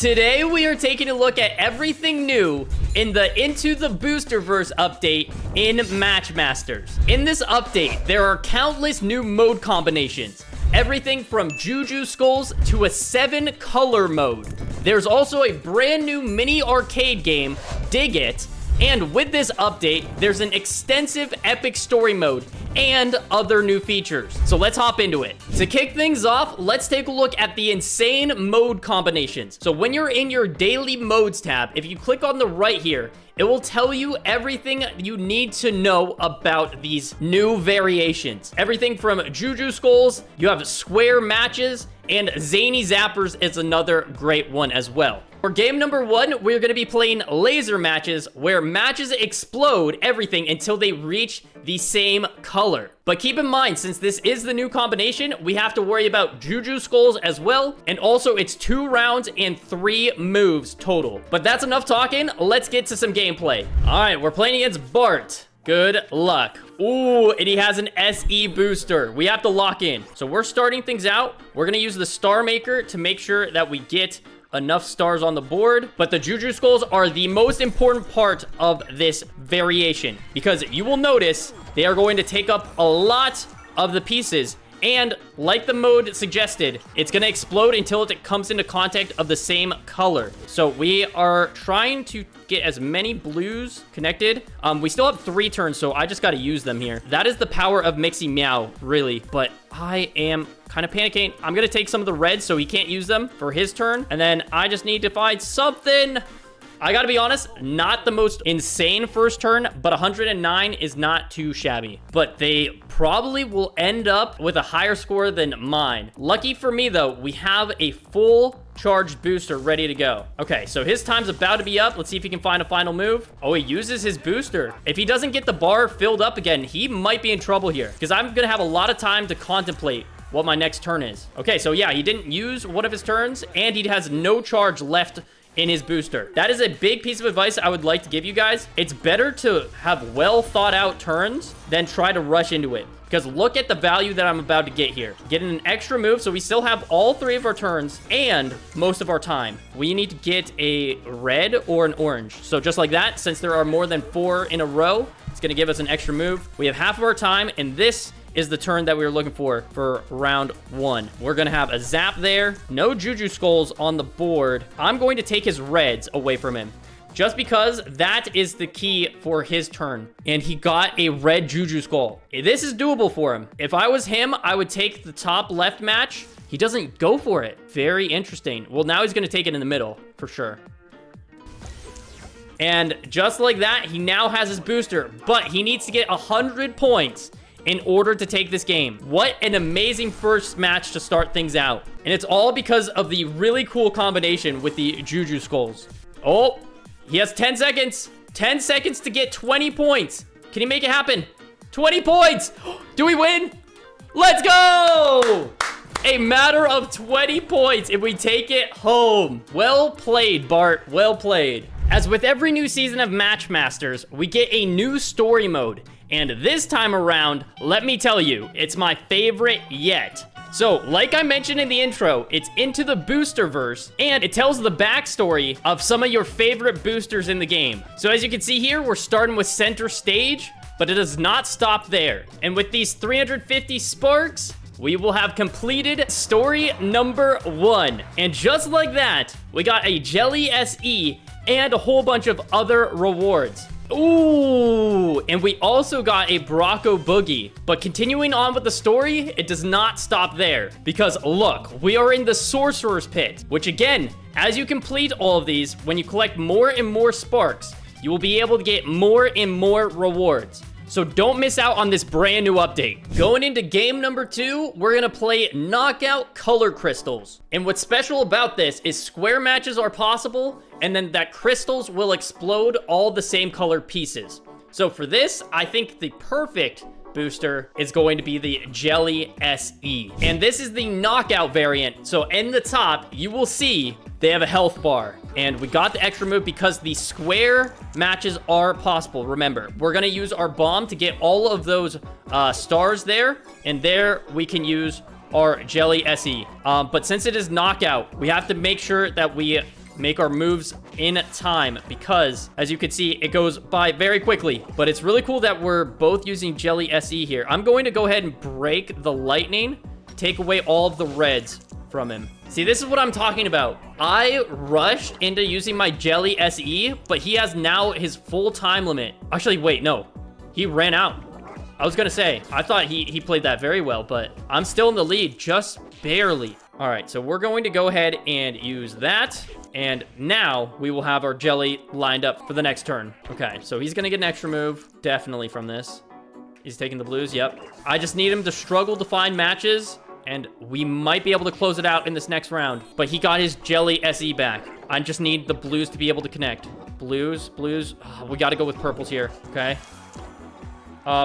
Today, we are taking a look at everything new in the Into the Boosterverse update in Matchmasters. In this update, there are countless new mode combinations. Everything from Juju Skulls to a 7-color mode. There's also a brand new mini arcade game, Dig It. And with this update, there's an extensive epic story mode and other new features. So let's hop into it. To kick things off, let's take a look at the insane mode combinations. So when you're in your daily modes tab, if you click on the right here, it will tell you everything you need to know about these new variations. Everything from Juju Skulls, you have square matches, and Zany Zappers is another great one as well. For game number 1, we're going to be playing laser matches, where matches explode everything until they reach the same color. But keep in mind, since this is the new combination, we have to worry about Juju Skulls as well, and also it's 2 rounds and 3 moves total. But that's enough talking, let's get to some gameplay. Alright, we're playing against Bart. Good luck. Ooh, and he has an SE booster. We have to lock in. So we're starting things out. We're going to use the Star Maker to make sure that we get enough stars on the board, but the Juju Skulls are the most important part of this variation because you will notice they are going to take up a lot of the pieces, and like the mode suggested, it's going to explode until it comes into contact of the same color. So we are trying to get as many blues connected. We still have 3 turns, so I just got to use them here. That is the power of Mixy Meow, really, but I am kind of panicking. I'm going to take some of the reds so he can't use them for his turn, and then I just need to find something. I gotta be honest, not the most insane first turn, but 109 is not too shabby. But they probably will end up with a higher score than mine. Lucky for me, though, we have a full charged booster ready to go. Okay, so his time's about to be up. Let's see if he can find a final move. Oh, he uses his booster. If he doesn't get the bar filled up again, he might be in trouble here, because I'm gonna have a lot of time to contemplate what my next turn is. Okay, so yeah, he didn't use one of his turns, and he has no charge left in his booster. That is a big piece of advice I would like to give you guys. It's better to have well thought out turns than try to rush into it. Because look at the value that I'm about to get here. Getting an extra move, so we still have all 3 of our turns and most of our time. We need to get a red or an orange. So just like that, since there are more than 4 in a row, it's gonna give us an extra move. We have half of our time, and this is the turn that we were looking for round 1. We're gonna have a zap there. No Juju Skulls on the board. I'm going to take his reds away from him, just because that is the key for his turn. And he got a red Juju Skull. This is doable for him. If I was him, I would take the top left match. He doesn't go for it. Very interesting. Well, now he's gonna take it in the middle, for sure. And just like that, he now has his booster, but he needs to get 100 points in order to take this game. What an amazing first match to start things out. And it's all because of the really cool combination with the Juju Skulls. Oh, he has 10 seconds. 10 seconds to get 20 points. Can he make it happen? 20 points. Do we win? Let's go! A matter of 20 points if we take it home. Well played, Bart. Well played. As with every new season of Matchmasters, we get a new story mode. And this time around, let me tell you, it's my favorite yet. So, like I mentioned in the intro, it's Into the Boosterverse, and it tells the backstory of some of your favorite boosters in the game. So as you can see here, we're starting with center stage, but it does not stop there. And with these 350 sparks, we will have completed story number 1. And just like that, we got a Jelly SE and a whole bunch of other rewards. Ooh, and we also got a Brocco Boogie. But continuing on with the story, it does not stop there. Because look, we are in the Sorcerer's Pit, which again, as you complete all of these, when you collect more and more sparks, you will be able to get more and more rewards. So don't miss out on this brand new update. Going into game number 2, we're gonna play Knockout Color Crystals. And what's special about this is square matches are possible, and then that crystals will explode all the same color pieces. So for this, I think the perfect booster is going to be the Jelly SE. And this is the knockout variant. So in the top, you will see they have a health bar. And we got the extra move because the square matches are possible. Remember, we're going to use our bomb to get all of those stars there. And there we can use our Jelly SE. But since it is knockout, we have to make sure that we make our moves in time because, as you can see, it goes by very quickly. But it's really cool that we're both using Jelly SE here. I'm going to go ahead and break the lightning, take away all of the reds from him. See, this is what I'm talking about. I rushed into using my Jelly SE, but he has now his full time limit. Actually, wait, no. He ran out. I was gonna say, I thought he played that very well, but I'm still in the lead, just barely. All right, so we're going to go ahead and use that. And now we will have our Jelly lined up for the next turn. Okay, so he's gonna get an extra move, definitely from this. He's taking the blues, yep. I just need him to struggle to find matches, and we might be able to close it out in this next round. But he got his Jelly SE back. I just need the blues to be able to connect. Blues. Oh, we gotta go with purples here, okay?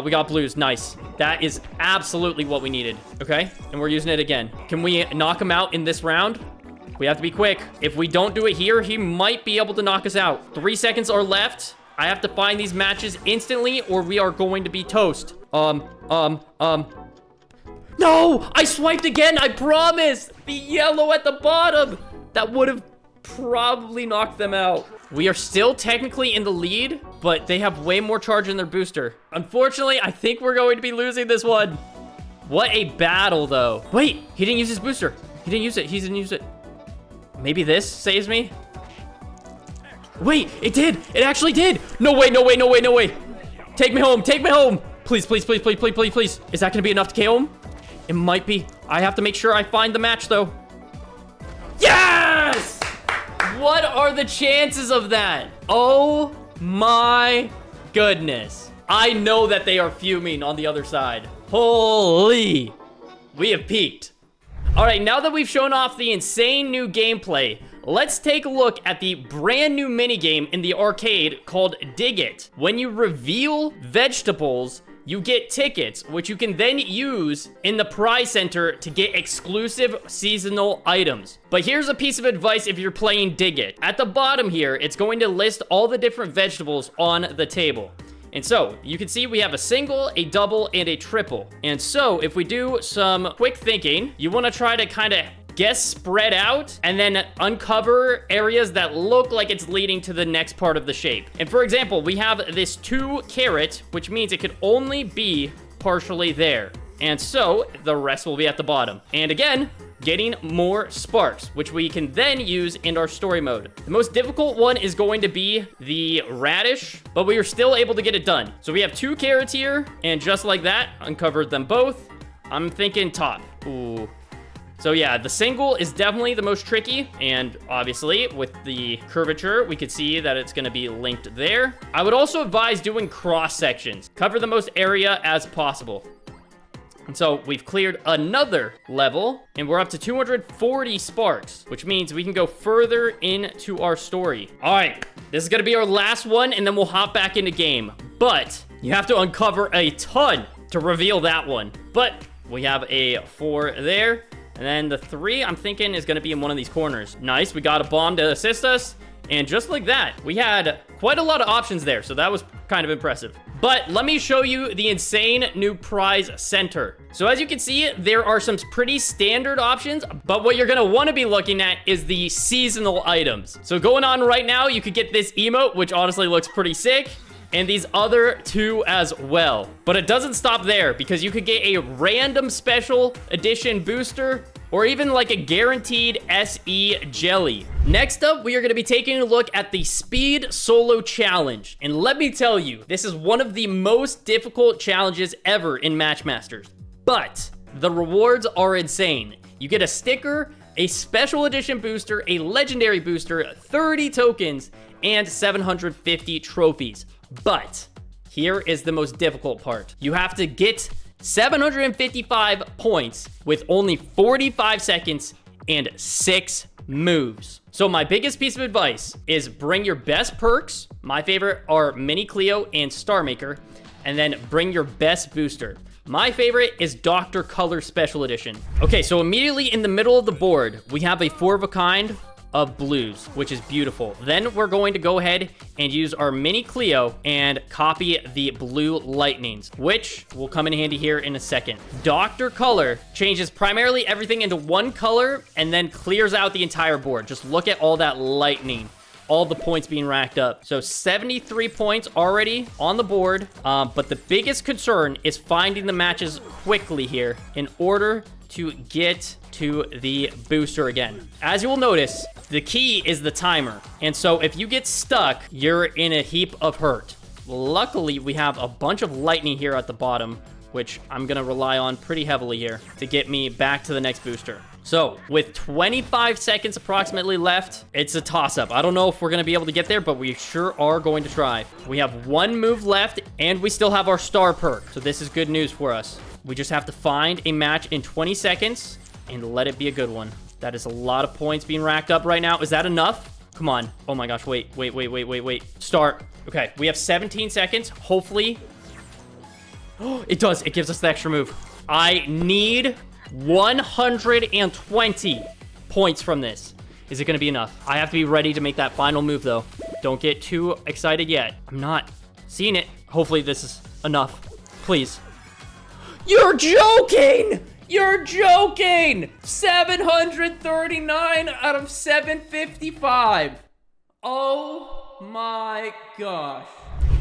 We got blues, nice. That is absolutely what we needed, okay? And we're using it again. Can we knock him out in this round? We have to be quick. If we don't do it here, he might be able to knock us out. 3 seconds are left. I have to find these matches instantly or we are going to be toast. No! I swiped again, I promise! The yellow at the bottom! That would have probably knocked them out. We are still technically in the lead, but they have way more charge in their booster. Unfortunately, I think we're going to be losing this one. What a battle, though. Wait, he didn't use his booster. He didn't use it. He didn't use it. Maybe this saves me? Wait, it did. It actually did. No way, no way, no way, no way. Take me home. Take me home. Please, please, please, please, please, please, please. Is that going to be enough to KO him? It might be. I have to make sure I find the match, though. Yes! What are the chances of that? Oh my goodness. I know that they are fuming on the other side. Holy. We have peaked. All right, now that we've shown off the insane new gameplay, let's take a look at the brand new minigame in the arcade called Dig It. When you reveal vegetables, you get tickets, which you can then use in the prize center to get exclusive seasonal items. But here's a piece of advice if you're playing Dig It. At the bottom here, it's going to list all the different vegetables on the table. And so, you can see we have a single, a double, and a triple. And so, if we do some quick thinking, you want to try to kind of guess spread out and then uncover areas that look like it's leading to the next part of the shape. And for example, we have this 2 caret, which means it could only be partially there. And so the rest will be at the bottom. And again, getting more sparks, which we can then use in our story mode. The most difficult one is going to be the radish, but we are still able to get it done. So we have 2 carrots here, and just like that, uncovered them both. I'm thinking top. Ooh. So yeah, the single is definitely the most tricky, and obviously with the curvature, we could see that it's gonna be linked there. I would also advise doing cross sections. Cover the most area as possible. And so we've cleared another level, and we're up to 240 sparks, which means we can go further into our story. All right, this is gonna be our last one, and then we'll hop back into game. But you have to uncover a ton to reveal that one. But we have a 4 there. And then the 3, I'm thinking, is going to be in one of these corners. Nice, we got a bomb to assist us. And just like that, we had quite a lot of options there. So that was kind of impressive. But let me show you the insane new prize center. So as you can see, there are some pretty standard options. But what you're going to want to be looking at is the seasonal items. So going on right now, you could get this emote, which honestly looks pretty sick. And these other 2 as well. But it doesn't stop there, because you could get a random special edition booster or even like a guaranteed SE jelly. Next up, we are going to be taking a look at the Speed Solo Challenge. And let me tell you, this is one of the most difficult challenges ever in Matchmasters. But the rewards are insane. You get a sticker, a special edition booster, a legendary booster, 30 tokens, and 750 trophies. But here is the most difficult part. You have to get 755 points with only 45 seconds and 6 moves. So my biggest piece of advice is bring your best perks. My favorite are Mini Cleo and Star Maker. And then bring your best booster. My favorite is Dr. Color Special Edition. Okay, so immediately in the middle of the board, we have a 4 of a kind, of blues, which is beautiful. Then we're going to go ahead and use our mini Cleo and copy the blue lightnings, which will come in handy here in a second. Dr. Color changes primarily everything into one color and then clears out the entire board. Just look at all that lightning, all the points being racked up. So 73 points already on the board. But the biggest concern is finding the matches quickly here in order to get to the booster again. As you will notice, the key is the timer. And so if you get stuck, you're in a heap of hurt. Luckily, we have a bunch of lightning here at the bottom, which I'm gonna rely on pretty heavily here to get me back to the next booster. So with 25 seconds approximately left, it's a toss-up. I don't know if we're gonna be able to get there, but we sure are going to try. We have one move left and we still have our star perk. So this is good news for us. We just have to find a match in 20 seconds and let it be a good one. That is a lot of points being racked up right now. Is that enough? Come on. Oh my gosh, wait. Start. Okay, we have 17 seconds. Hopefully. Oh, it does. It gives us the extra move. I need 120 points from this. Is it going to be enough? I have to be ready to make that final move, though. Don't get too excited yet. I'm not seeing it. Hopefully this is enough. Please. You're joking! You're joking! 739 out of 755. Oh my gosh.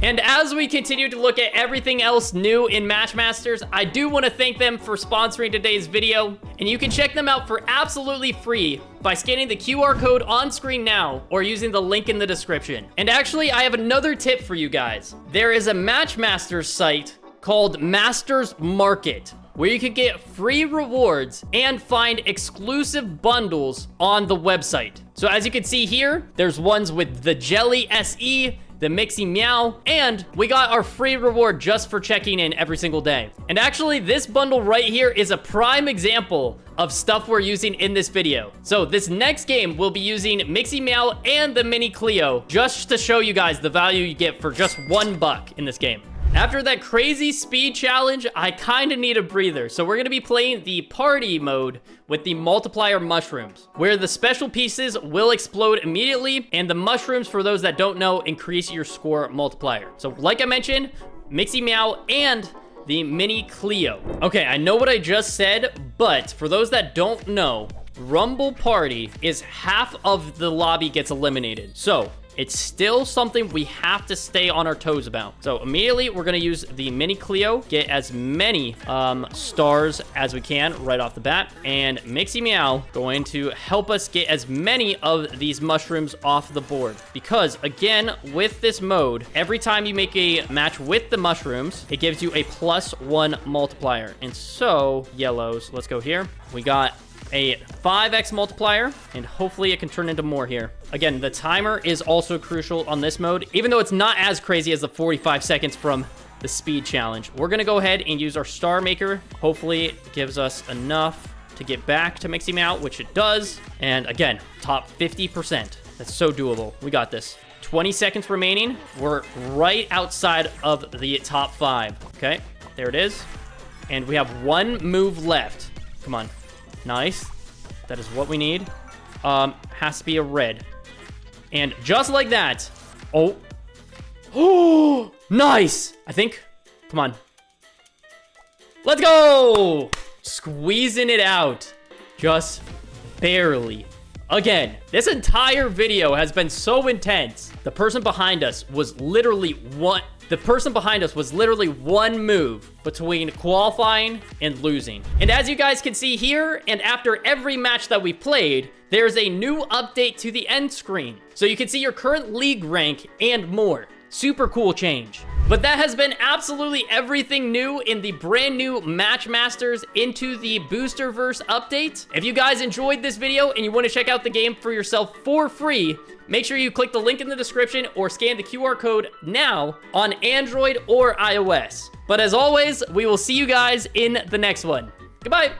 And as we continue to look at everything else new in Matchmasters, I do want to thank them for sponsoring today's video. And you can check them out for absolutely free by scanning the QR code on screen now or using the link in the description. And actually, I have another tip for you guys. There is a Matchmasters site called Masters Market, where you can get free rewards and find exclusive bundles on the website. So as you can see here, there's ones with the Jelly SE, the Mixy Meow, and we got our free reward just for checking in every single day. And actually, this bundle right here is a prime example of stuff we're using in this video. So this next game, we'll be using Mixy Meow and the Mini Cleo just to show you guys the value you get for just $1 in this game. After that crazy speed challenge, I kind of need a breather. So we're going to be playing the party mode with the multiplier mushrooms, where the special pieces will explode immediately. And the mushrooms, for those that don't know, increase your score multiplier. So like I mentioned, Mixy Meow and the Mini Cleo. Okay, I know what I just said, but for those that don't know, Rumble Party is half of the lobby gets eliminated. So it's still something we have to stay on our toes about. So immediately, we're going to use the Mini Cleo, get as many stars as we can right off the bat. And Mixy Meow going to help us get as many of these mushrooms off the board. Because, again, with this mode, every time you make a match with the mushrooms, it gives you a +1 multiplier. And so, yellows, let's go here. We got a 5x multiplier, and hopefully it can turn into more here. Again, the timer is also crucial on this mode, even though it's not as crazy as the 45 seconds from the speed challenge. We're gonna go ahead and use our star maker. Hopefully it gives us enough to get back to Mixy Meow, which it does. And again, top 50%. That's so doable. We got this. 20 seconds remaining. We're right outside of the top 5. Okay, there it is. And we have one move left. Come on. Nice. That is what we need. Has to be a red. And just like that. Oh. Oh, nice. I think. Come on. Let's go. Squeezing it out. Just barely. Again, this entire video has been so intense. The person behind us was literally one move between qualifying and losing. And as you guys can see here, and after every match that we played, there's a new update to the end screen. So you can see your current league rank and more. Super cool change. But that has been absolutely everything new in the brand new Matchmasters Into the Boosterverse update. If you guys enjoyed this video and you want to check out the game for yourself for free, make sure you click the link in the description or scan the QR code now on Android or iOS. But as always, we will see you guys in the next one. Goodbye.